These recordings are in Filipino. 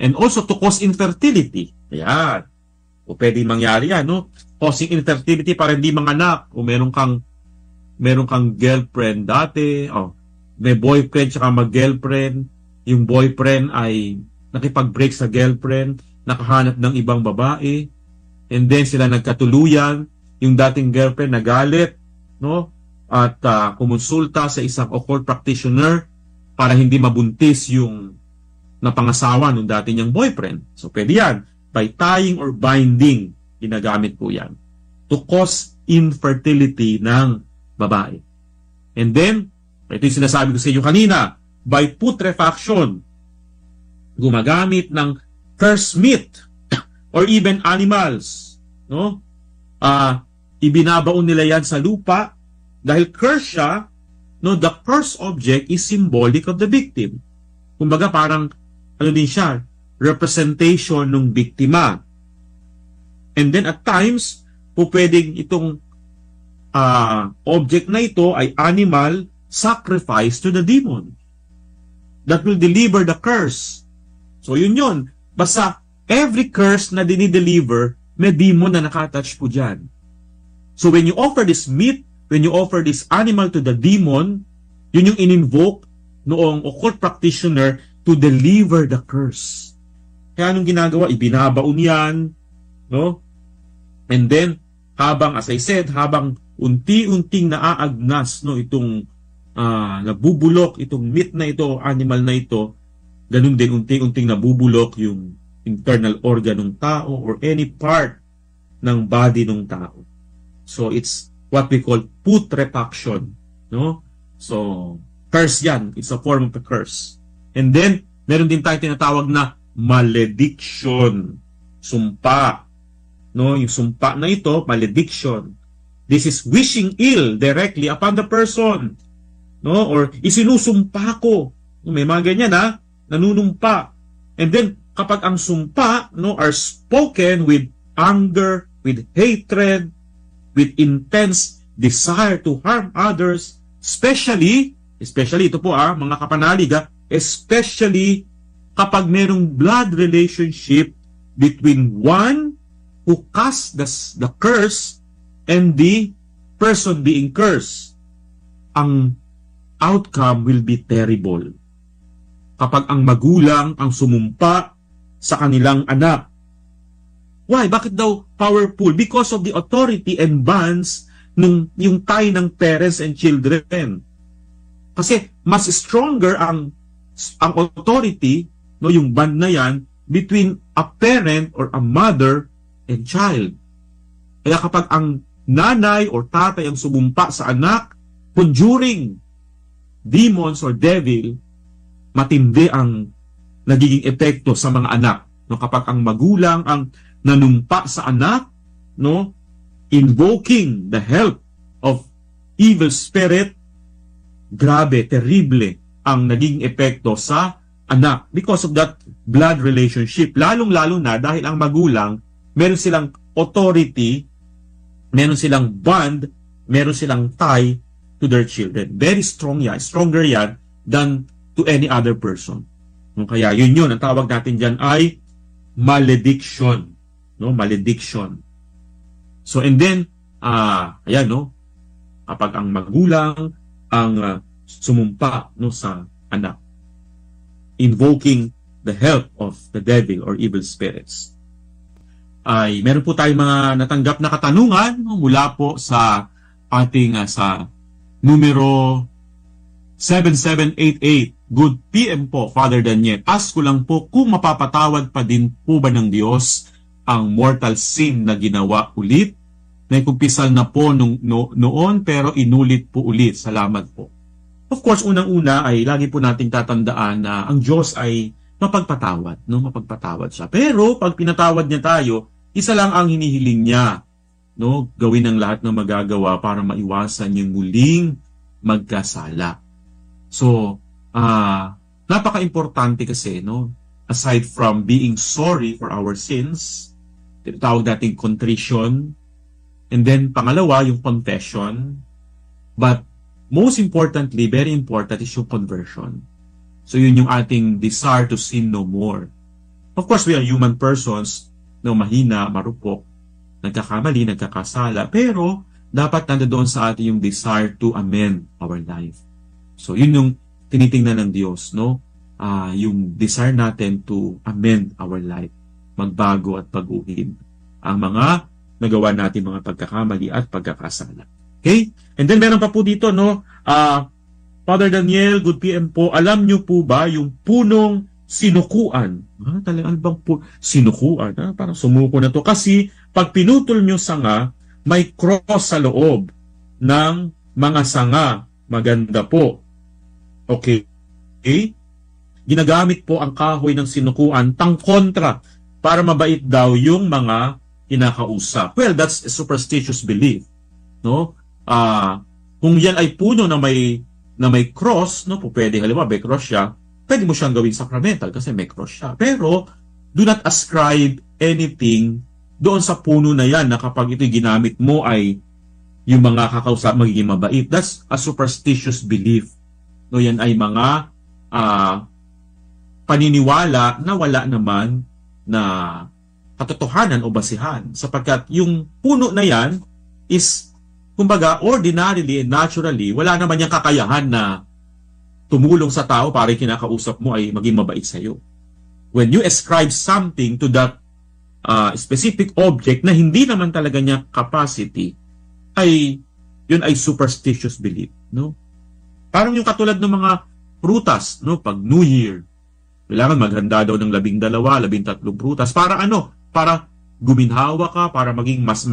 And also to cause infertility. Ayan. O pwede mangyari yan, no? Causing infertility para hindi manganak. O meron kang girlfriend dati, may boyfriend tsaka mag-girlfriend, yung boyfriend ay nakipag-break sa girlfriend, nakahanap ng ibang babae, and then sila nagkatuluyan, yung dating girlfriend nagalit, no? At kumonsulta sa isang occult practitioner para hindi mabuntis yung napangasawa ng dati niyang boyfriend. So pwede yan. By tying or binding, ginagamit po yan to cause infertility ng babae. And then, ito yung sinasabi ko sa inyo kanina, by putrefaction, gumagamit ng cursed meat or even animals, no? Ibinabaon nila yan sa lupa dahil curse siya, no? The cursed object is symbolic of the victim. Kumbaga parang ano din siya, representation ng biktima. And then at times, po pwedeng itong object na ito ay animal sacrifice to the demon that will deliver the curse. So yun. Basta every curse na dinideliver, may demon na nakatouch po dyan. So when you offer this meat, when you offer this animal to the demon, yun yung in-invoke noong occult practitioner to deliver the curse. Kaya anong ginagawa? Ibinabaon yan, no? And then, as I said, habang unti-unting naaagnas, no, itong nabubulok, itong meat na ito, animal na ito, ganun din unti-unting nabubulok yung internal organ ng tao or any part ng body ng tao. So, it's what we call putrefaction, no? So, curse yan. It's a form of a curse. And then, meron din tayo tinatawag na malediction. Sumpa. No, yung sumpa na ito, malediction. This is wishing ill directly upon the person. No, or isinusumpa ko. May mga ganyan nanunumpa. And then kapag ang sumpa, no, are spoken with anger, with hatred, with intense desire to harm others, especially ito po mga kapanalig, especially kapag merong blood relationship between one who cast the curse and the person being cursed, ang outcome will be terrible. Kapag ang magulang ang sumumpa sa kanilang anak. Why? Bakit daw powerful? Because of the authority and bonds yung tie ng parents and children. Kasi mas stronger ang authority, no, yung bond na yan, between a parent or a mother and child. Kaya kapag ang nanay or tatay ang sumumpa sa anak, conjuring demons or devil, matindi ang nagiging epekto sa mga anak. No, kapag ang magulang ang nanumpa sa anak, no, invoking the help of evil spirit, grabe, terrible ang naging epekto sa anak because of that blood relationship. Lalong-lalo na dahil ang magulang, meron silang authority, meron silang bond, meron silang tie to their children. Very strong yan. Stronger yan than to any other person. No, kaya yun. Ang tawag natin dyan ay malediction. No, malediction. So, and then, ayan, no, kapag ang magulang ang sumumpa, no, sa anak, invoking the help of the devil or evil spirits, ay meron po tayong mga natanggap na katanungan mula po sa ating sa numero 7788. Good PM po, Father Daniel. Ask ko lang po kung mapapatawad pa din po ba ng Diyos ang mortal sin na ginawa ulit? Naikupisal na po noon pero inulit po ulit. Salamat po. Of course, unang-una ay lagi po nating tatandaan na ang Diyos ay mapagpatawad. No? Mapagpatawad siya. Pero pag pinatawad niya tayo, isa lang ang hinihiling niya. No? Gawin ang lahat ng magagawa para maiwasan yung muling magkasala. So, napaka-importante kasi, no? Aside from being sorry for our sins, tinatawag nating contrition, and then pangalawa, yung confession, but most importantly, very important is yung conversion. So, yun yung ating desire to sin no more. Of course, we are human persons, no, mahina, marupok, nagkakamali, nagkakasala, pero dapat nandoon sa atin yung desire to amend our life. So, yun yung tinitingnan ng Diyos, no? Yung desire natin to amend our life, magbago at baguhin ang mga nagawa natin mga pagkakamali at pagkakasala. Okay? And then meron pa po dito, no? Father Daniel, good PM po, alam nyo po ba yung punong sinukuan? Talagang bang sinukuan? Parang sumuko na to. Kasi pag pinutol nyo sanga, may cross sa loob ng mga sanga. Maganda po. Okay? Ginagamit po ang kahoy ng sinukuan tangkontra para mabait daw yung mga kinakausap. Well, that's a superstitious belief, no? Kung yan ay puno na may cross, no, po pwede halimbawa may cross siya, pwede mo siyang gawing sacramental kasi may cross siya. Pero do not ascribe anything doon sa puno na yan na kapag ito'y ginamit mo ay yung mga kakausap magiging mabait. That's a superstitious belief. No, yan ay mga paniniwala na wala naman na katotohanan o basihan. Sapagkat yung puno na yan is, kumbaga, ordinarily and naturally, wala naman yung kakayahan na tumulong sa tao para kinakausap mo ay maging mabait sa'yo. When you ascribe something to that specific object na hindi naman talaga niya capacity, yun ay superstitious belief, no? Parang yung katulad ng mga prutas, no? Pag New Year, kailangan maghanda daw ng 12, 13 prutas. Para ano? Para guminhawa ka, para maging mas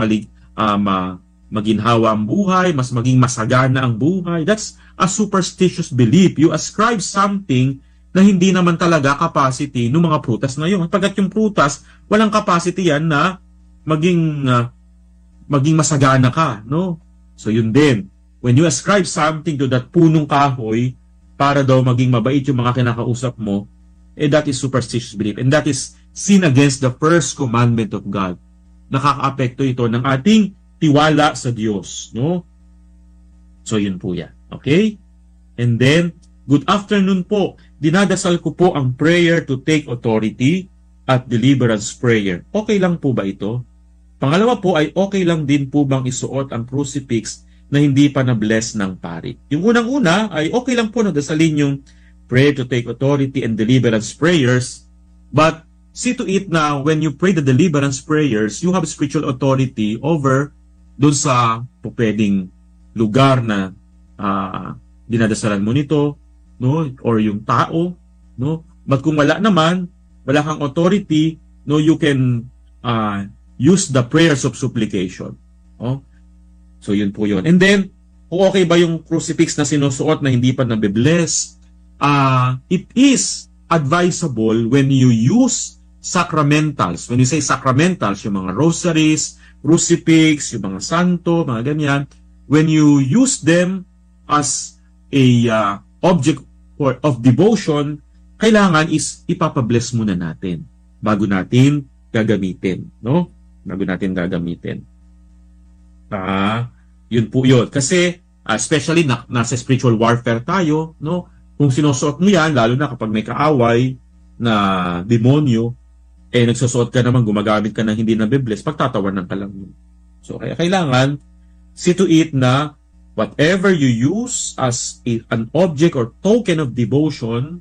maginhawa ang buhay, mas maging masagana ang buhay. That's a superstitious belief. You ascribe something na hindi naman talaga capacity ng mga prutas na yun. Pagkat yung prutas, walang capacity yan na maging masagana ka, no? So yun din. When you ascribe something to that punong kahoy para daw maging mabait yung mga kinakausap mo, that is superstitious belief. And that is sin against the first commandment of God. Nakaka-apekto ito ng ating tiwala sa Diyos, no? So yun po yan. Okay? And then, good afternoon po. Dinadasal ko po ang prayer to take authority at deliverance prayer. Okay lang po ba ito? Pangalawa po ay okay lang din po bang isuot ang crucifix na hindi pa na-bless ng pari? Yung unang-una ay okay lang po na dasalin yung prayer to take authority and deliverance prayers, but see to it na when you pray the deliverance prayers, you have spiritual authority over doon sa pwedeng lugar na dinadasalan mo nito, no, or yung tao, no. But kung wala naman, wala kang authority, no, you can use the prayers of supplication. Oh. So yun po yun. And then, kung okay ba yung crucifix na sinusuot na hindi pa nabibless, it is advisable when you use sacramentals. When you say sacramentals, yung mga rosaries, crucifix, yung mga santo, mga ganyan, when you use them as a object of devotion, kailangan is ipapabless muna natin bago natin gagamitin, no? Bago natin gagamitin. Yun po yun. Kasi, especially nasa spiritual warfare tayo, no? Kung sinusuot mo yan, lalo na kapag may kaaway na demonyo, nagsusuot ka naman, gumagamit ka ng hindi nabibless, pagtatawanan ka lang yun. So, kaya kailangan, see to it na whatever you use as an object or token of devotion,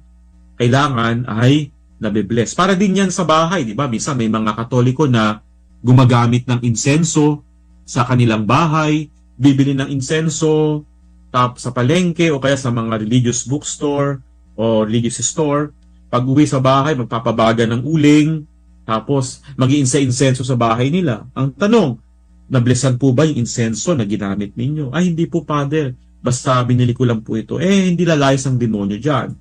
kailangan ay nabibless. Para din yan sa bahay, di ba? Minsan may mga Katoliko na gumagamit ng insenso sa kanilang bahay, bibili ng insenso sa palengke o kaya sa mga religious bookstore o religious store. Pag uwi sa bahay, magpapabaga ng uling, tapos mag-iinsenso sa bahay nila. Ang tanong, nablessan po ba yung insenso na ginamit ninyo? Ay, hindi po, Father. Basta binili ko lang po ito. Hindi lalayas ang demonyo dyan.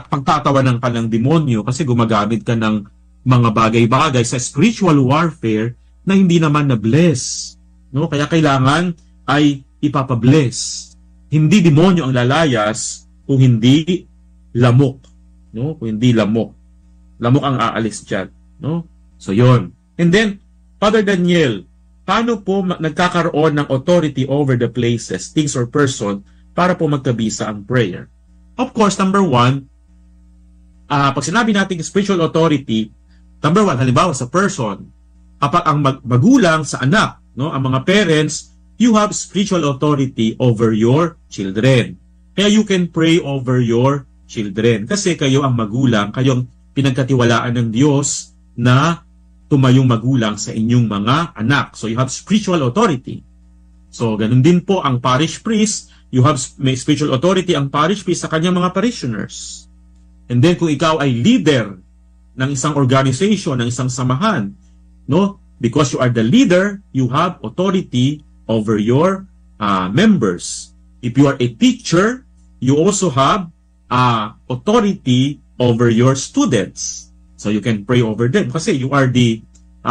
Pagtatawanan ka ng demonyo kasi gumagamit ka ng mga bagay-bagay sa spiritual warfare na hindi naman na-bless. No? Kaya kailangan ay ipapabless. Hindi demonyo ang lalayas kung hindi lamok. No? Kung hindi lamok. Lamok ang aalis dyan. No? So, yon. And then, Father Daniel, paano po nagkakaroon ng authority over the places, things, or person para po magkabisa ang prayer? Of course, number one, pag sinabi natin spiritual authority, Number one, halimbawa sa person, kapag ang magulang sa anak, no, ang mga parents, you have spiritual authority over your children. Kaya you can pray over your children. Kasi kayo ang magulang, kayong pinagkatiwalaan ng Diyos na tumayong magulang sa inyong mga anak. So you have spiritual authority. So ganun din po ang parish priest, may spiritual authority ang parish priest sa kanyang mga parishioners. And then kung ikaw ay leader ng isang organization, ng isang samahan, no? Because you are the leader, you have authority over your members. If you are a teacher, you also have authority over your students. So you can pray over them kasi you are the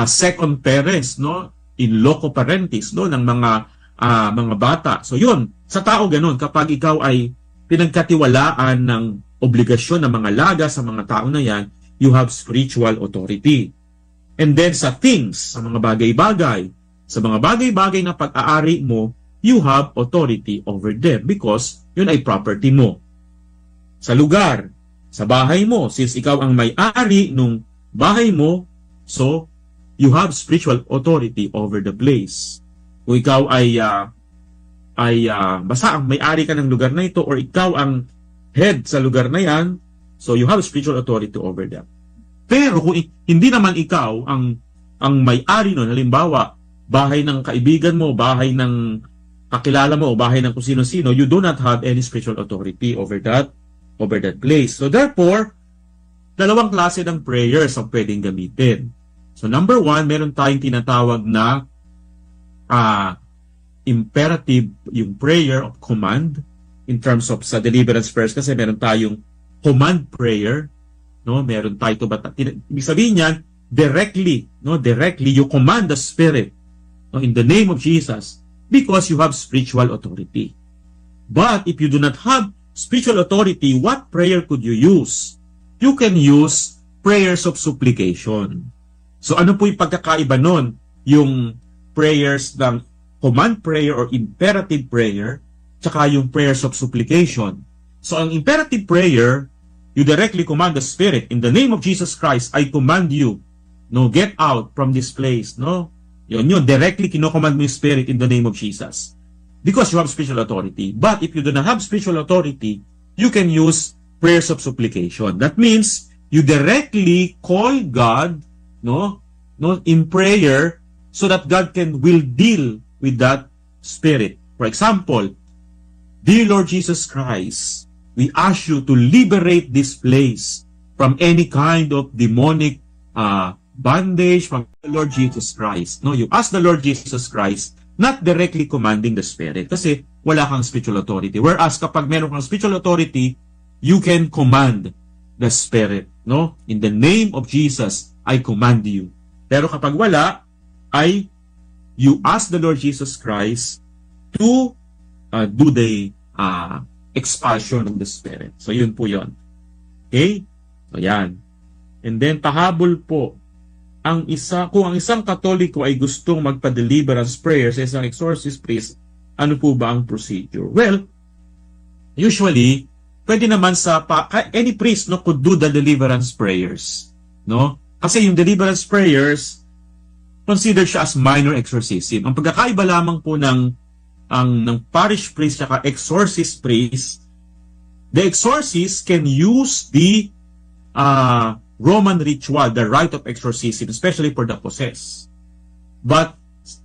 second parents, no? In loco parentis, no, ng mga bata. So yun, sa tao ganun, kapag ikaw ay pinagkatiwalaan ng obligasyon ng mga laga sa mga tao na yan, you have spiritual authority. And then sa things, sa mga bagay-bagay, sa mga bagay-bagay na pag-aari mo, you have authority over them because yun ay property mo. Sa lugar, sa bahay mo, since ikaw ang may-ari nung bahay mo, so you have spiritual authority over the place. Kung ikaw ay basta ang may-ari ka ng lugar na ito or ikaw ang head sa lugar na yan, so you have spiritual authority over them. Pero kung hindi naman ikaw ang may-ari nun, halimbawa, bahay ng kaibigan mo, bahay ng kakilala mo, bahay ng kung sino-sino, you do not have any spiritual authority over that place. So therefore, dalawang klase ng prayers ang pwedeng gamitin. So number one, meron tayong tinatawag na imperative, yung prayer of command in terms of sa deliverance prayers kasi meron tayong command prayer, no? Meron tayo ito ibig sabihin niyan, directly you command the spirit, no, in the name of Jesus because you have spiritual authority. But if you do not have spiritual authority, what prayer could you use? You can use prayers of supplication. So ano po yung pagkakaiba nun? Yung prayers ng command prayer or imperative prayer, tsaka yung prayers of supplication. So ang imperative prayer, you directly command the Spirit, in the name of Jesus Christ, I command you, no, get out from this place, no? Yun, directly kinocommand mo yung Spirit in the name of Jesus. Because you have spiritual authority. But if you do not have spiritual authority, you can use prayers of supplication. That means, you directly call God, no, in prayer, so that God will deal with that spirit. For example, dear Lord Jesus Christ, we ask you to liberate this place from any kind of demonic bondage from the Lord Jesus Christ. No, you ask the Lord Jesus Christ, not directly commanding the spirit kasi wala kang spiritual authority. Whereas kapag meron kang spiritual authority, you can command the spirit. No, in the name of Jesus, I command you. Pero kapag wala, you ask the Lord Jesus Christ to do the expulsion of the Spirit. So, yun po yun. Okay? So, yan. And then, pahabol po, kung ang isang Katoliko ay gustong magpa-deliverance prayer sa isang exorcist priest, ano po ba ang procedure? Well, usually, pwede naman any priest could do the deliverance prayers. No? Kasi yung deliverance prayers, considered siya as minor exorcism. Ang pagkakaiba lamang po ng parish priest at exorcist priest, the exorcist can use the Roman ritual, the rite of exorcism, especially for the possessed. But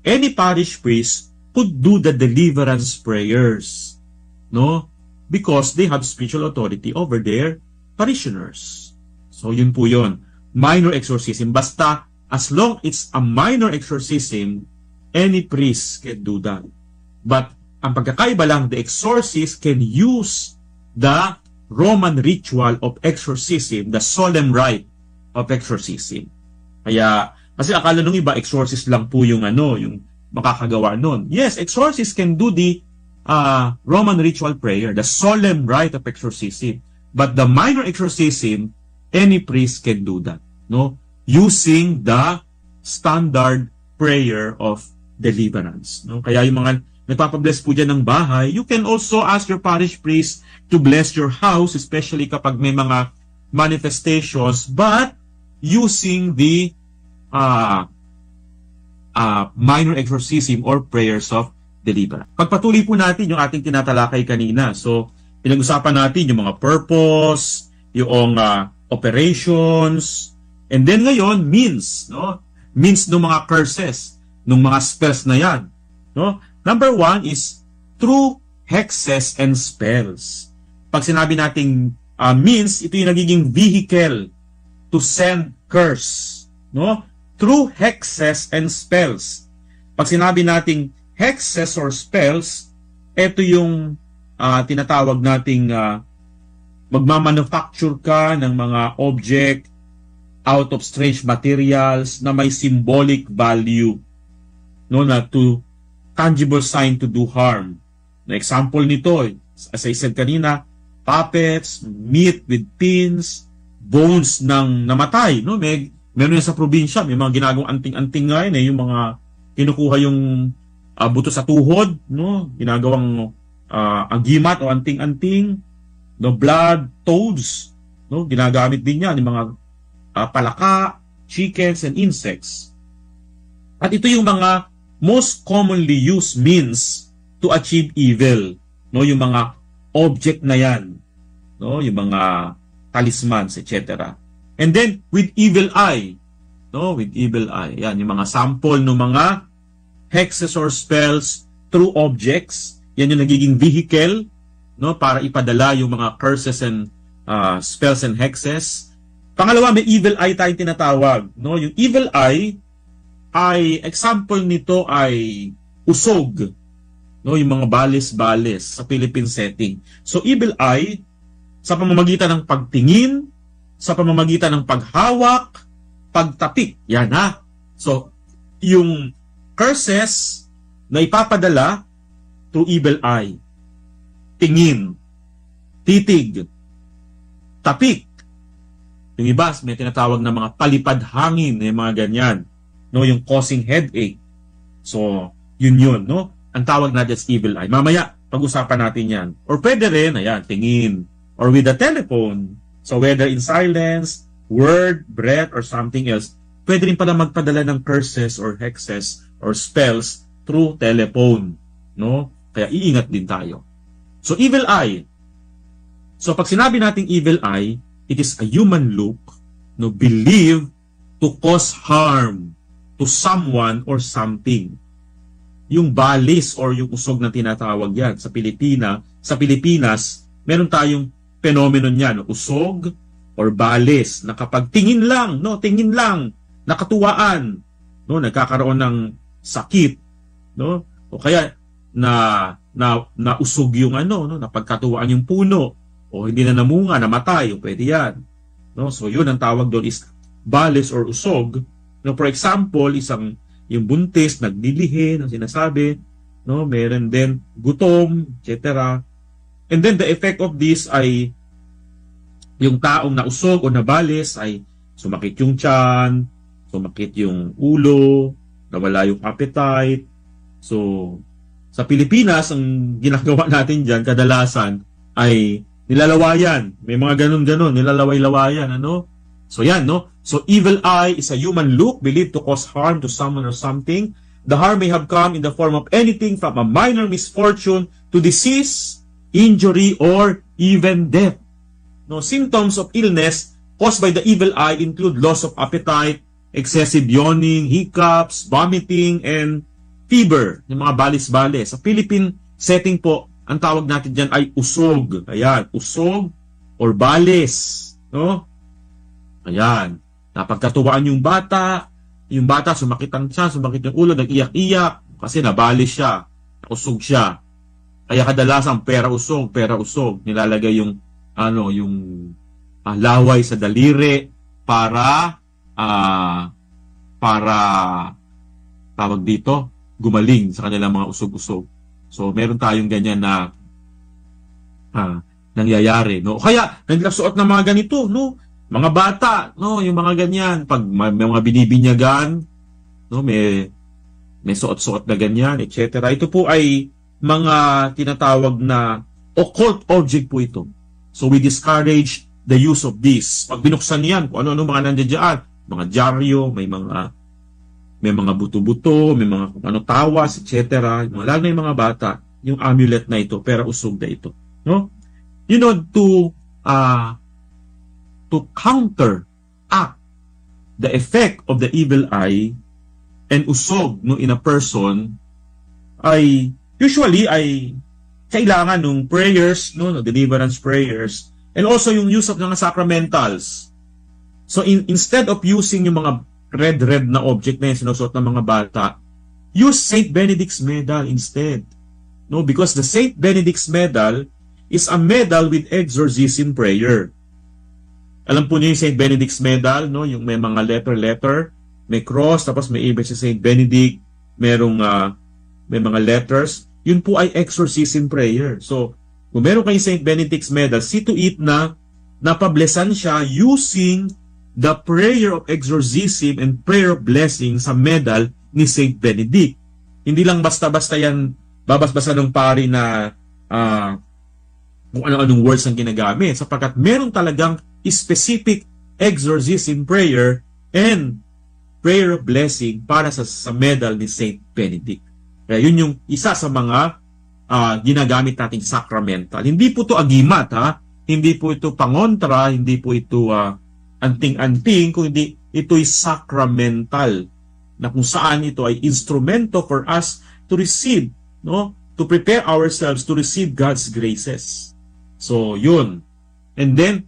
any parish priest could do the deliverance prayers, no? Because they have spiritual authority over their parishioners. So yun po yun. Minor exorcism. Basta as long it's a minor exorcism, any priest can do that. But ang pagkakaiba lang, the exorcist can use the Roman ritual of exorcism, the solemn rite of exorcism. Kaya, kasi akala nung iba, exorcist lang po yung makakagawa nun. Yes, exorcist can do the Roman ritual prayer, the solemn rite of exorcism. But the minor exorcism, any priest can do that. No? Using the standard prayer of deliverance. No? Kaya yung mga nagpapabless po dyan ng bahay, you can also ask your parish priest to bless your house, especially kapag may mga manifestations, but using the minor exorcism or prayers of deliverance. Pagpatuloy po natin yung ating tinatalakay kanina. So, pinag-usapan natin yung mga purpose, yung operations, and then ngayon, means, no? Means ng mga curses, ng mga spells na yan. No? Number 1 is through hexes and spells. Pag sinabi nating means, ito yung nagiging vehicle to send curse. No? Through hexes and spells. Pag sinabi nating hexes or spells, ito yung tinatawag nating magmamanufacture ka ng mga object out of strange materials na may symbolic value, no, na to tangible sign to do harm. Na example nito, as I said kanina, puppets, meat with pins, bones ng namatay, no? Meron yan sa probinsya, may mga ginagawang anting-anting nga yun, yung mga kinukuha yung buto sa tuhod, no? Ginagawang agimat o anting-anting, no, blood, toads, no? Ginagamit din yan, yung mga palaka, chickens, and insects. At ito yung mga most commonly used means to achieve evil, no? Yung mga object na yan, no? Yung mga talismans, etc. And then with evil eye, no? With evil eye, yan yung mga sample ng mga hexes or spells through objects. Yan yung nagiging vehicle, no, para ipadala yung mga curses and spells and hexes. Pangalawa, may evil eye tayong tinatawag, no? Yung evil eye ay example nito ay usog, no, yung mga balis-balis sa Philippine setting. So evil eye sa pamamagitan ng pagtingin, sa pamamagitan ng paghawak, pagtapik. Yan ha. So yung curses na ipapadala through evil eye, tingin, titig, tapik. Yung iba, may tinatawag na mga palipad hangin, yung mga ganyan, no, yung causing headache. So, yun, no? Ang tawag natin is evil eye. Mamaya, pag-usapan natin yan. Or pwede rin, ayan, tingin. Or with a telephone. So, whether in silence, word, breath, or something else, pwede rin pala magpadala ng curses or hexes or spells through telephone, no? Kaya iingat din tayo. So, evil eye. So, pag sinabi nating evil eye, it is a human look, no, believed to cause harm to someone or something. Yung balis or yung usog na tinatawag yan sa Pilipinas, meron tayong phenomenon yan, usog or balis, na kapag tingin lang, nakatuwaan, no, nagkakaroon ng sakit, no, o kaya na usog yung napagkatuwaan yung puno, o hindi na namunga, namatay, o pwede yan. No? So yun ang tawag doon is balis or usog. No, for example, yung buntis, naglilihi, ang sinasabi, no, meron din gutom, etc. And then the effect of this ay yung taong nausog o nabalis ay sumakit yung tiyan, sumakit yung ulo, nawala yung appetite. So, sa Pilipinas, ang ginagawa natin dyan, kadalasan, ay nilalawayan. May mga ganun-ganun, nilalaway-lawayan, ano? So yan, no? So evil eye is a human look believed to cause harm to someone or something. The harm may have come in the form of anything from a minor misfortune to disease, injury, or even death. No, symptoms of illness caused by the evil eye include loss of appetite, excessive yawning, hiccups, vomiting, and fever, yung mga balis-balis. Sa Philippine setting po, ang tawag natin dyan ay usog. Ayan, usog or balis. No? Ayan. Napagkatuwaan yung bata sumakit ang tiyan, sumakit yung ulo, nag-iyak-iyak kasi nabalis siya, usog siya. Kaya kadalasan pera usog. Nilalagay yung laway sa daliri para tawag dito, gumaling sa kanilang mga usog-usog. So, meron tayong ganyan na nangyayari, no? Kaya, nagsuot ng mga ganito, no? Mga bata, no? Yung mga ganyan, pag may mga binibinyagan, no? May suot-suot na ganyan, etc. Ito po ay mga tinatawag na occult object po ito. So, we discourage the use of this. Pag binuksan niyan, kung ano-ano mga nandiyan dyan, mga dyaryo, may mga buto-buto, may mga kung ano tawas, etc. Lalo na yung mga bata, yung amulet na ito, pera usog na ito. No? You know, to counteract the effect of the evil eye and usog no, in a person, ay usually ay kailangan ng prayers, no, deliverance prayers, and also yung use of mga sacramentals. So instead of using yung mga red na object na yung sinusuot ng mga bata, use Saint Benedict's medal instead. No, because the Saint Benedict's medal is a medal with exorcism prayer. Alam po niyo yung Saint Benedict's medal, no, yung may mga letter, may cross, tapos may image si Saint Benedict, may mga letters. Yun po ay exorcism prayer. So, kung meron kayong Saint Benedict's medal, see to it na napablesan siya using the prayer of exorcism and prayer of blessing sa medal ni Saint Benedict. Hindi lang basta-basta yan babas-basa ng pari na kung ano-anong words ang ginagamit, sapagkat meron talagang specific exorcism prayer and prayer of blessing para sa medal ni Saint Benedict. Kaya yun yung isa sa mga ginagamit nating sacramental. Hindi po ito agimat, ha? Hindi po ito pangontra, hindi po ito anting-anting, kundi ito'y sacramental na kung saan ito ay instrumento for us to receive, no? To prepare ourselves to receive God's graces. So, yun. And then,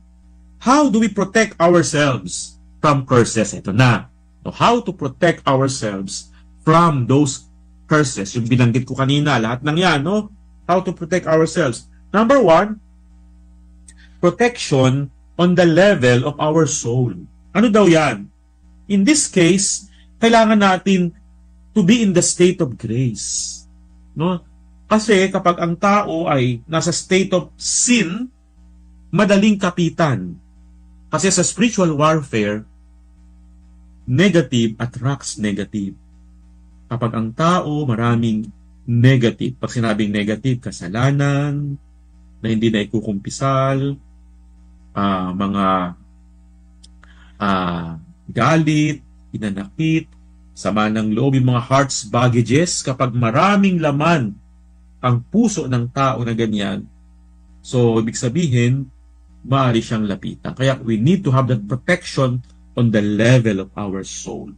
how do we protect ourselves from curses? Ito na. So, how to protect ourselves from those curses. Yung binanggit ko kanina, lahat ng yan, no? How to protect ourselves. Number 1, protection on the level of our soul. Ano daw yan? In this case, kailangan natin to be in the state of grace. No? Kasi kapag ang tao ay nasa state of sin, madaling kapitan. Kasi sa spiritual warfare, negative attracts negative. Kapag ang tao maraming negative, pag sinabing negative, kasalanan, na hindi na ikukumpisal, mga galit, pinanakit, sama ng loob, yung mga heart's baggages, kapag maraming laman ang puso ng tao na ganyan, so ibig sabihin, maaari siyang lapitan. Kaya we need to have that protection on the level of our soul.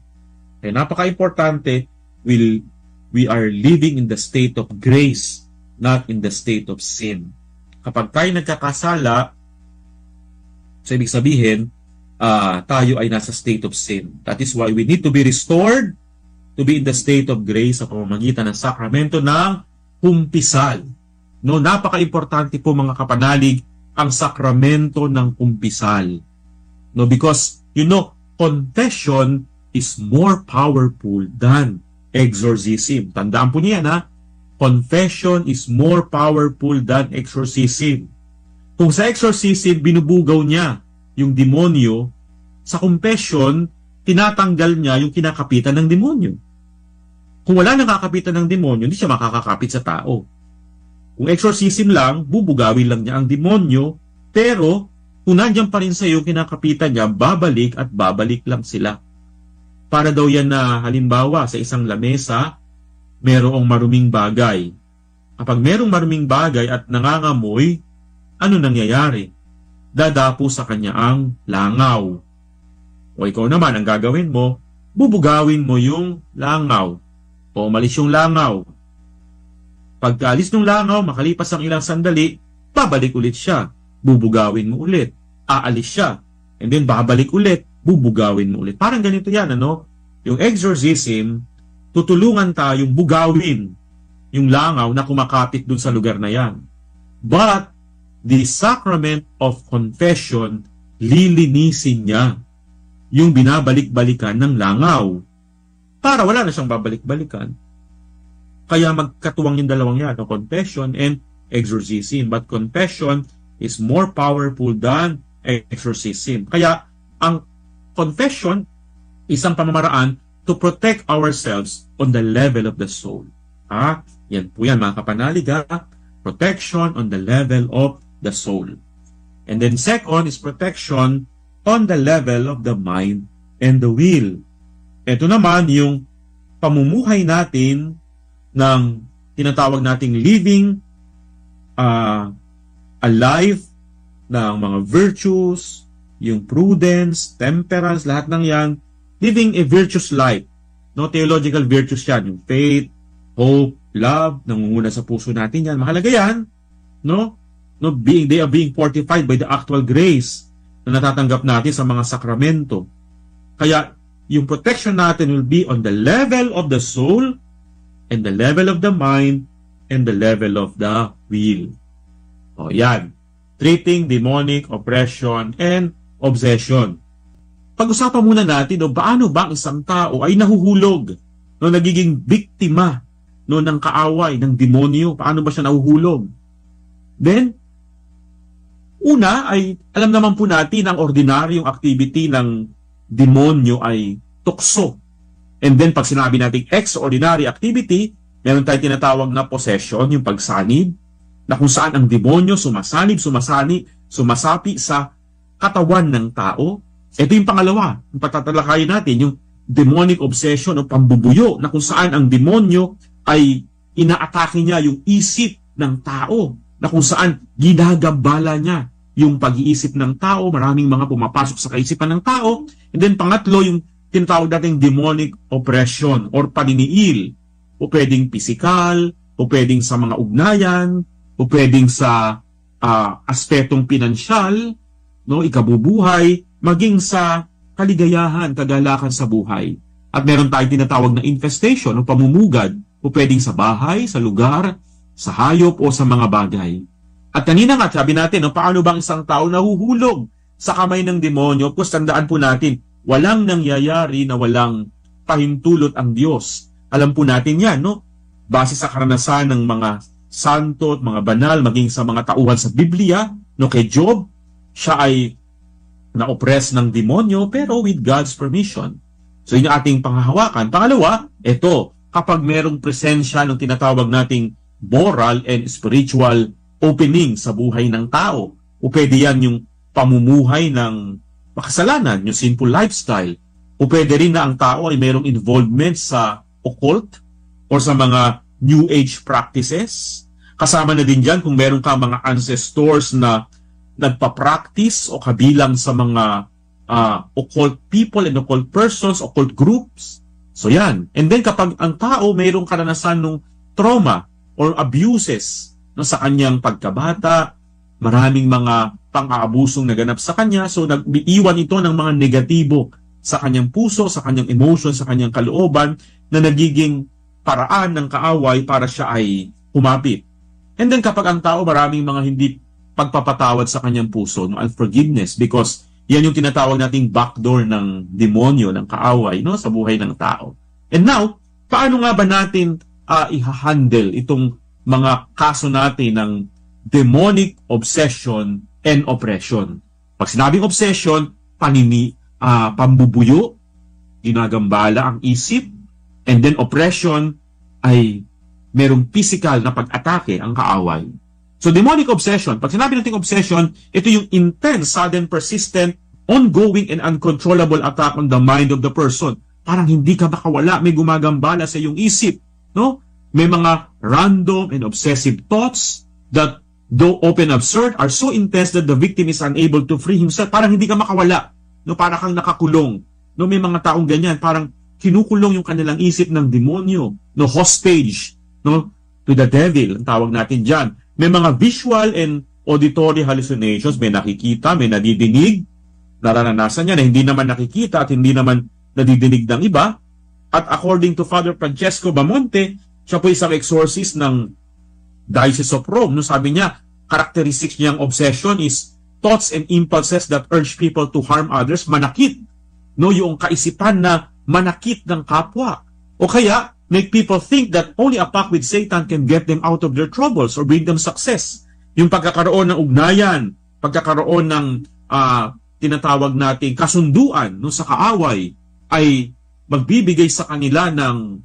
Kaya napaka-importante, we are living in the state of grace, not in the state of sin. Kapag tayo nagkakasala, so ibig sabihin, tayo ay nasa state of sin. That is why we need to be restored to be in the state of grace sa pamamagitan ng sakramento ng kumpisal. No, napaka-importante po mga kapanalig ang sakramento ng kumpisal. No, because, confession is more powerful than exorcism. Tandaan po niya na, confession is more powerful than exorcism. Kung sa exorcism, binubugaw niya yung demonyo, sa confession, tinatanggal niya yung kinakapitan ng demonyo. Kung wala nakakapitan ng demonyo, hindi siya makakakapit sa tao. Kung exorcism lang, bubugawin lang niya ang demonyo, pero kung nandiyan pa rin sa iyo kinakapitan niya, babalik at babalik lang sila. Para daw yan na halimbawa sa isang lamesa, merong maruming bagay. Kapag merong maruming bagay at nangangamoy, ano nangyayari? Dadapo sa kanya ang langaw. O ikaw naman, ang gagawin mo, bubugawin mo yung langaw. O umalis yung langaw. Pagkaalis ng langaw, makalipas ang ilang sandali, babalik ulit siya. Bubugawin mo ulit. Aalis siya. And then babalik ulit. Bubugawin mo ulit. Parang ganito yan, ano? Yung exorcism, tutulungan tayong bugawin yung langaw na kumakapit dun sa lugar na yan. But, the sacrament of confession, lilinisin niya yung binabalik-balikan ng langaw. Para wala na siyang babalik-balikan. Kaya magkatuwang yung dalawang yan, no? Confession and exorcism. But confession is more powerful than exorcism. Kaya, ang confession, isang pamamaraan to protect ourselves on the level of the soul. Yan po yan mga kapanalig. Protection on the level of the soul. And then second is protection on the level of the mind and the will. Ito naman yung pamumuhay natin ng tinatawag nating living a life ng mga virtues, yung prudence, temperance, lahat ng yan, living a virtuous life. No, theological virtues yan, yung faith, hope, love, nangunguna sa puso natin yan. Mahalaga yan, no? No, they are being fortified by the actual grace na natatanggap natin sa mga sakramento. Kaya, yung protection natin will be on the level of the soul, and the level of the mind, and the level of the will. O, yan. Treating demonic oppression and obsession. Pag-usapan muna natin, no, paano ba ang isang tao ay nahuhulog, no, nagiging biktima, no, ng kaaway, ng demonyo? Paano ba siya nahuhulog? Then, una ay, alam naman po natin ang ordinaryong activity ng demonyo ay tukso. And then, pag sinabi natin extraordinary activity, meron tayong tinatawag na possession, yung pagsanib, na kung saan ang demonyo sumasapi sa katawan ng tao. Ito yung pangalawa, yung patatalakayin natin, yung demonic obsession o pambubuyo, na kung saan ang demonyo ay inaatake niya yung isip ng tao, na kung saan ginagambala niya yung pag-iisip ng tao, maraming mga pumapasok sa kaisipan ng tao. And then pangatlo, yung tinatawag nating demonic oppression or paniniil. O pwedeng physical, o pwedeng sa mga ugnayan, o pwedeng sa aspetong pinansyal, no, ikabubuhay, maging sa kaligayahan, kagalakan sa buhay. At meron tayong tinatawag na infestation o pamumugad, o pwedeng sa bahay, sa lugar, sa hayop o sa mga bagay. At kanina nga, sabi natin, no, paano bang isang tao nahuhulog sa kamay ng demonyo? Of course, tandaan po natin, walang nangyayari na walang pahintulot ang Diyos. Alam po natin yan, no? Base sa karanasan ng mga santo at mga banal, maging sa mga tauhan sa Biblia, no, kay Job, siya ay na-oppress ng demonyo, pero with God's permission. So, yun yung ating panghahawakan. Pangalawa, ito, kapag merong presensya ng tinatawag nating moral and spiritual opening sa buhay ng tao. O pwede yan yung pamumuhay ng makasalanan, yung sinful lifestyle. O pwede rin na ang tao ay mayroong involvement sa occult or sa mga New Age practices. Kasama na din dyan kung meron ka mga ancestors na nagpa-practice o kabilang sa mga occult people and occult persons, occult groups. So yan. And then kapag ang tao mayroong karanasan ng trauma or abuses, no, sa kanyang pagkabata, maraming mga pang-aabusong naganap sa kanya, so nag-iwan ito ng mga negatibo sa kanyang puso, sa kanyang emotion, sa kanyang kalooban, na nagiging paraan ng kaaway para siya ay humapit. And then kapag ang tao maraming mga hindi pagpapatawad sa kanyang puso, no, unforgiveness, because yan yung tinatawag nating backdoor ng demonyo, ng kaaway, no, sa buhay ng tao. And now, paano nga ba natin i-handle itong mga kaso natin ng demonic obsession and oppression? Pag sinabing obsession, pambubuyo, ginagambala ang isip, and then oppression ay merong physical na pag-atake ang kaaway. So demonic obsession, pag sinabi natin obsession, ito yung intense, sudden, persistent, ongoing, and uncontrollable attack on the mind of the person. Parang hindi ka makawala, may gumagambala sa iyong isip, no? May mga random and obsessive thoughts that, though often absurd, are so intense that the victim is unable to free himself. Parang hindi ka makawala, no? Parang kang nakakulong. No, may mga taong ganyan, parang kinukulong yung kanilang isip ng demonyo, no, hostage, no, to the devil, ang tawag natin diyan. May mga visual and auditory hallucinations, may nakikita, may nadidinig, nararanasan niya na hindi naman nakikita at hindi naman nadidinig ng iba. At according to Father Francesco Bamonte, siya po isang exorcist ng Diocese of Rome. No, sabi niya, characteristics niyang obsession is thoughts and impulses that urge people to harm others, manakit. No, yung kaisipan na manakit ng kapwa. O kaya, make people think that only a pact with Satan can get them out of their troubles or bring them success. Yung pagkakaroon ng ugnayan, pagkakaroon ng tinatawag nating kasunduan, no, sa kaaway, ay magbibigay sa kanila ng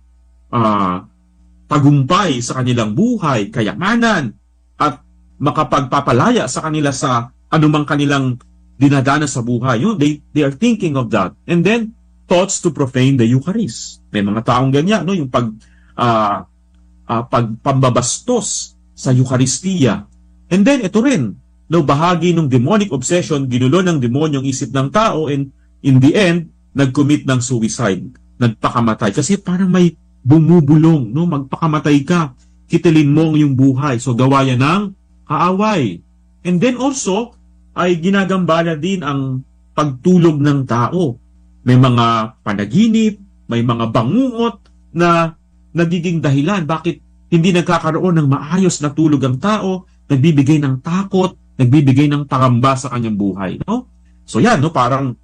tagumpay sa kanilang buhay, kayamanan, at makapagpapalaya sa kanila sa anumang kanilang dinadana sa buhay. You know, they are thinking of that. And then, thoughts to profane the Eucharist. May mga taong ganyan, no? Yung pagpambabastos sa Eucharistia. And then, ito rin, no, bahagi ng demonic obsession, ginulo ng demonyo ang isip ng tao, and in the end, nag-commit ng suicide, nagpakamatay. Kasi parang may bumubulong, no? Magpakamatay ka, kitilin mo yung buhay. So, gawa yan ng kaaway. And then also, ay ginagambala din ang pagtulog ng tao. May mga panaginip, may mga bangungot na nagiging dahilan bakit hindi nagkakaroon ng maayos na tulog ang tao, nagbibigay ng takot, nagbibigay ng pangamba sa kanyang buhay. No? So yan, no? Parang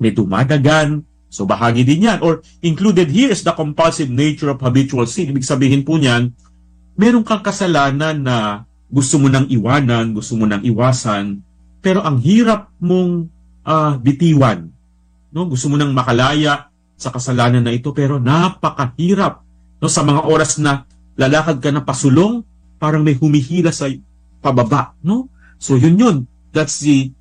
may dumadagan. So bahagi din yan. Or included here is the compulsive nature of habitual sin. Ibig sabihin po niyan, meron kang kasalanan na gusto mo nang iwanan, gusto mo nang iwasan, pero ang hirap mong bitiwan. No? Gusto mo nang makalaya sa kasalanan na ito, pero napakahirap. No? Sa mga oras na lalakad ka na pasulong, parang may humihila sa pababa. No? So yun. That's the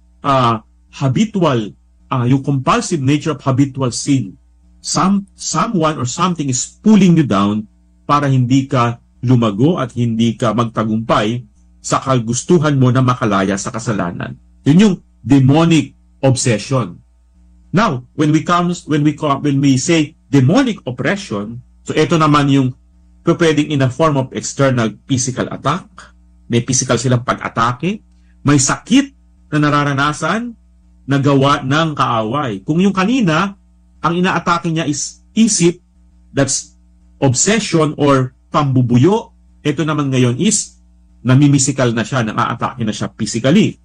habitual, yung compulsive nature of habitual sin. Someone or something is pulling you down para hindi ka lumago at hindi ka magtagumpay sa kagustuhan mo na makalaya sa kasalanan. Yun yung demonic obsession. Now, when we say demonic oppression, so ito naman yung pwedeng in a form of external physical attack, may physical silang pag-atake, may sakit na nararanasan na gawa ng kaaway. Kung yung kanina, ang inaatake niya is isip, that's obsession or pambubuyo, ito naman ngayon is namimisikal na siya, nang-aatake na siya physically.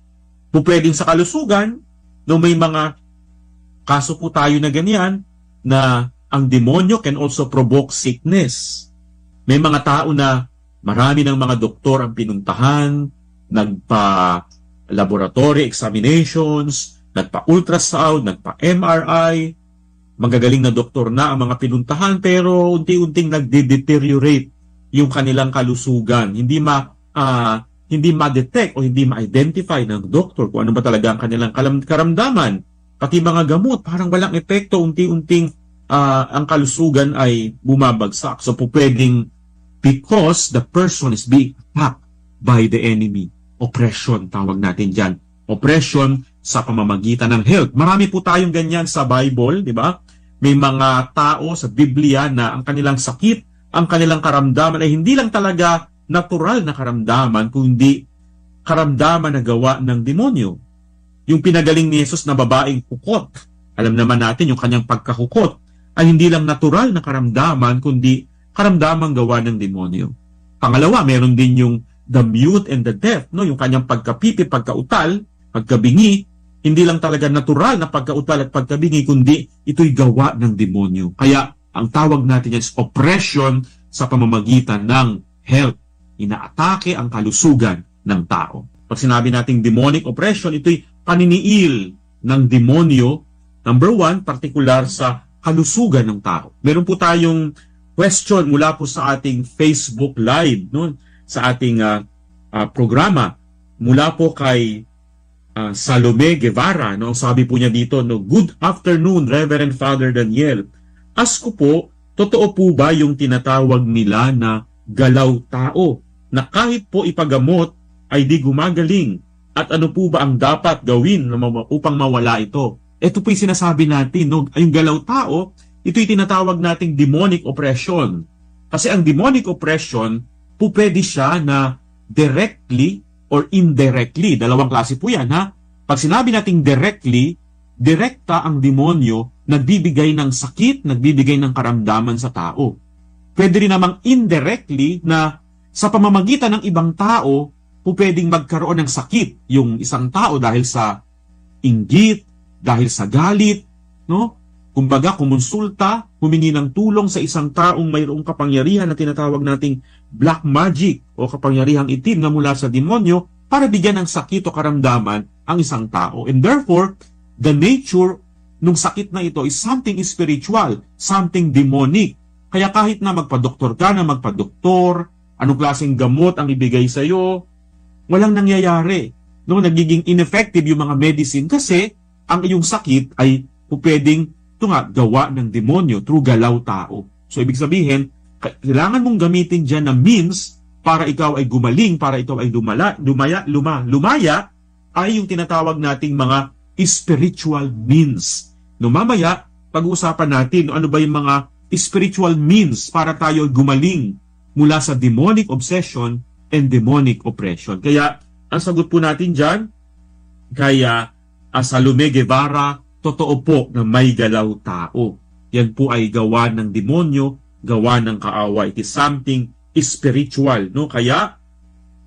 Pwedeng sa kalusugan, no, may mga kaso po tayo na ganyan, na ang demonyo can also provoke sickness. May mga tao na marami ng mga doktor ang pinuntahan, nagpa-laboratory examinations, nagpa-ultrasound, nagpa-MRI, magagaling na doktor na ang mga pinuntahan, pero unti-unting nagde-deteriorate yung kanilang kalusugan. Hindi ma-detect o hindi ma-identify ng doktor kung ano ba talaga ang kanilang karamdaman. Pati mga gamot, parang walang epekto, unti-unting ang kalusugan ay bumabagsak. So po pwedeng because the person is being attacked by the enemy. Oppression, tawag natin dyan. Oppression sa pamamagitan ng health. Marami po tayong ganyan sa Bible, di ba? May mga tao sa Biblia na ang kanilang sakit, ang kanilang karamdaman ay hindi lang talaga natural na karamdaman, kundi karamdaman na gawa ng demonyo. Yung pinagaling ni Jesus na babaeng hukot, alam naman natin yung kanyang pagkahukot ay hindi lang natural na karamdaman, kundi karamdaman gawa ng demonyo. Pangalawa, meron din yung the mute and the deaf, no? Yung kanyang pagkapipi, pagkautal, pagkabingi, hindi lang talaga natural na pagkautal at pagkabingi, kundi ito'y gawa ng demonyo. Kaya ang tawag natin yan is oppression sa pamamagitan ng health. Inaatake ang kalusugan ng tao. Pag sinabi nating demonic oppression, ito'y paniniil ng demonyo, number one, partikular sa kalusugan ng tao. Meron po tayong question mula po sa ating Facebook Live, no? Sa ating programa, mula po kay Salome Guevara, no? Sabi po niya dito, no, good afternoon, Reverend Father Daniel. Ask ko po, totoo po ba yung tinatawag nila na galaw tao, na kahit po ipagamot ay di gumagaling? At ano po ba ang dapat gawin upang mawala ito? Ito po yung sinasabi natin, no? Yung galaw tao, ito'y tinatawag nating demonic oppression. Kasi ang demonic oppression, po pwede siya na directly or indirectly. Dalawang klase po yan, ha? Pag sinabi nating directly, direkta ang demonyo, nagbibigay ng sakit, nagbibigay ng karamdaman sa tao. Pwede rin namang indirectly na sa pamamagitan ng ibang tao, po pwedeng magkaroon ng sakit yung isang tao dahil sa inggit, dahil sa galit, no? Kumbaga, kumonsulta, humingi ng tulong sa isang taong mayroong kapangyarihan na tinatawag nating black magic o kapangyarihang itim na mula sa demonyo para bigyan ng sakit o karamdaman ang isang tao. And therefore, the nature ng sakit na ito is something spiritual, something demonic. Kaya kahit na magpa-doktor ka na magpa-doktor, anong klaseng gamot ang ibigay sa iyo, walang nangyayari. No, nagiging ineffective yung mga medicine kasi ang iyong sakit ay pwedeng ito nga, gawa ng demonyo through galaw tao. So, ibig sabihin, kailangan mong gamitin dyan na means para ikaw ay gumaling, para ikaw ay lumaya, ay yung tinatawag nating mga spiritual means. No, mamaya, pag-uusapan natin ano ba yung mga spiritual means para tayo gumaling mula sa demonic obsession and demonic oppression. Kaya, ang sagot po natin dyan, kaya Salome Guevara, totoo po na may galaw tao. Yan po ay gawa ng demonyo, gawa ng kaaway. It is something spiritual. No? Kaya,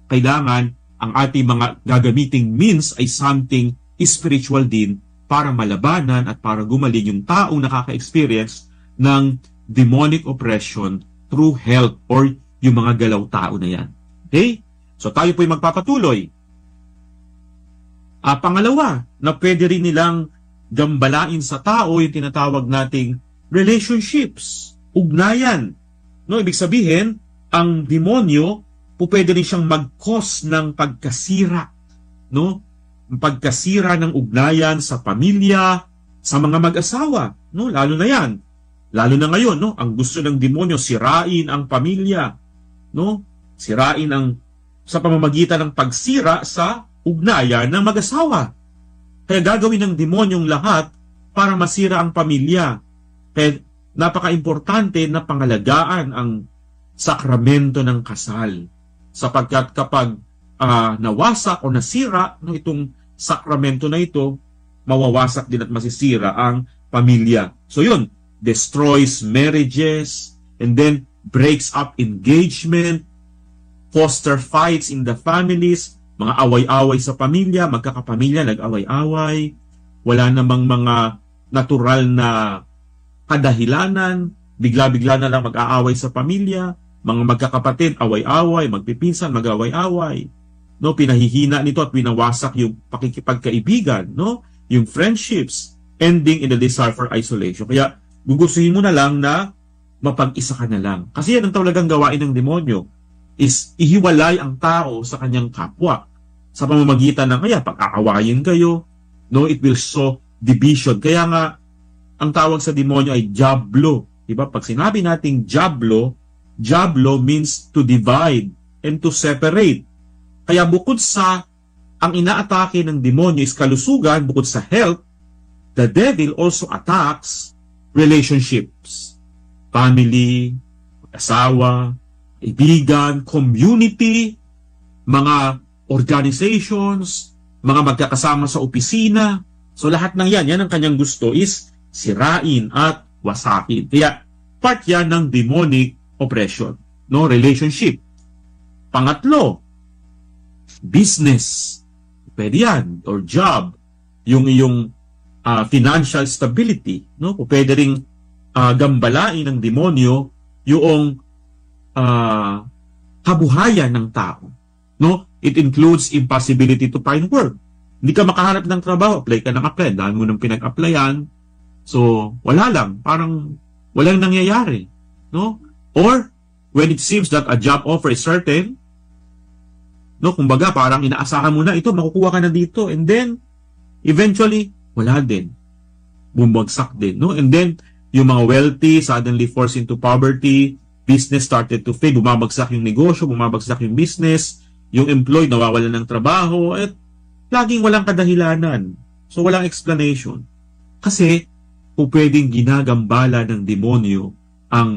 kailangan ang ating mga gagamiting means ay something spiritual din para malabanan at para gumaling yung taong nakaka-experience ng demonic oppression through health or yung mga galaw tao na yan. Okay? So tayo po'y magpapatuloy. Pangalawa, na pwede rin nilang gambalain sa tao yung tinatawag nating relationships, ugnayan. No, ibig sabihin, ang demonyo po pwede rin siyang mag-cause ng pagkasira, no? Pagkasira ng ugnayan sa pamilya, sa mga mag-asawa, no? Lalo na yan. Lalo na ngayon, no? Ang gusto ng demonyo, sirain ang pamilya, no? Sirain ang sa pamamagitan ng pagsira sa ugnayan ng mag-asawa. Kaya gagawin ng demonyong lahat para masira ang pamilya. Kaya napaka-importante na pangalagaan ang sakramento ng kasal. Sapagkat kapag nawasak o nasira no, itong sakramento na ito, mawawasak din at masisira ang pamilya. So yun, destroys marriages, and then breaks up engagement, foster fights in the families, mga away-away sa pamilya, magkakapamilya, nag-away-away, wala namang mga natural na kadahilanan, bigla-bigla na lang mag-aaway sa pamilya, mga magkakapatid, away-away, magpipinsan, mag-away-away. No, pinahihina nito at winawasak yung pakikipagkaibigan, no? Yung friendships, ending in the desire for isolation. Kaya gugustuhin mo na lang na mapag-isa ka na lang. Kasi yan ang talagang gawain ng demonyo, is ihiwalay ang tao sa kanyang kapwa. Sa pamamagitan ng, kaya pag-aawayin kayo, no, it will sow division. Kaya nga, ang tawag sa demonyo ay diablo. Diba? Pag sinabi nating diablo, diablo means to divide and to separate. Kaya bukod sa ang inaatake ng demonyo is kalusugan, bukod sa health, the devil also attacks relationships. Family, asawa, kaibigan, community, mga organizations, mga magkakasama sa opisina. So lahat ng yan ang kanyang gusto is sirain at wasakin. Kaya part yan ng demonic oppression, no? Relationship. Pangatlo, business. Pwede yan, or job. Yung iyong financial stability, no? Pwede ring gambalain ng demonyo yung kabuhayan ng tao, no? It includes impossibility to find work. Hindi ka makahanap ng trabaho, apply ka ng apply, dahil mo nang pinag-applyan, so wala lang, parang walang nangyayari, no? Or when it seems that a job offer is certain, no, kumbaga parang inaasahan mo na ito, makukuha ka na dito, and then eventually wala din, bumagsak din, no? And then yung mga wealthy suddenly forced into poverty, business started to fail, bumabagsak yung negosyo, bumabagsak yung business, yung employee nawawalan ng trabaho, at laging walang kadahilanan. So walang explanation. Kasi kung pwedeng ginagambala ng demonyo ang